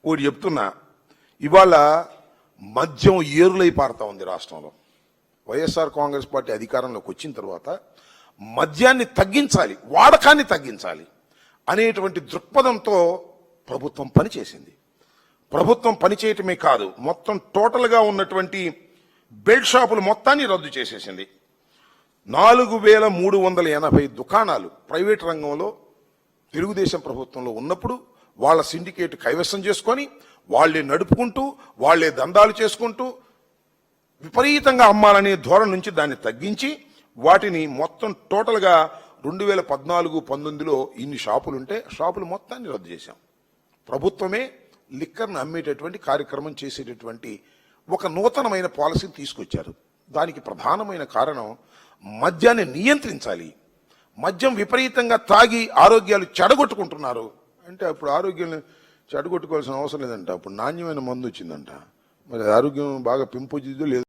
ఒకటి చెప్తున్నా, ఇవాళ మద్యం ఏరులై పారుతా ఉంది రాష్ట్రంలో. వైఎస్ఆర్ కాంగ్రెస్ పార్టీ అధికారంలోకి వచ్చిన తర్వాత మద్యాన్ని తగ్గించాలి, వాడకాన్ని తగ్గించాలి అనేటువంటి దృక్పథంతో ప్రభుత్వం పనిచేసింది. ప్రభుత్వం పనిచేయటమే కాదు, మొత్తం టోటల్గా ఉన్నటువంటి బెల్ట్ షాపులు మొత్తాన్ని రద్దు చేసేసింది. 4380 దుకాణాలు ప్రైవేట్ రంగంలో తెలుగుదేశం ప్రభుత్వంలో ఉన్నప్పుడు వాళ్ళ సిండికేట్ కైవసం చేసుకొని వాళ్లే నడుపుకుంటూ వాళ్లే దందాలు చేసుకుంటూ విపరీతంగా అమ్మాలనే ధోరణి నుంచి దాన్ని తగ్గించి వాటిని మొత్తం టోటల్గా 2014-19లో ఇన్ని షాపులుంటే షాపులు మొత్తాన్ని రద్దు చేశాం. ప్రభుత్వమే లిక్కర్ను అమ్మేటటువంటి కార్యక్రమం చేసేటటువంటి ఒక నూతనమైన పాలసీని తీసుకొచ్చారు. దానికి ప్రధానమైన కారణం మద్యాన్ని నియంత్రించాలి. మద్యం విపరీతంగా తాగి ఆరోగ్యాలు చెడగొట్టుకుంటున్నారు అంటే అప్పుడు ఆరోగ్యాన్ని చెడగొట్టుకోవాల్సిన అవసరం లేదంట. అప్పుడు నాణ్యమైన మందు వచ్చిందంట. మరి ఆరోగ్యం బాగా పెంపొందిందో లేదు.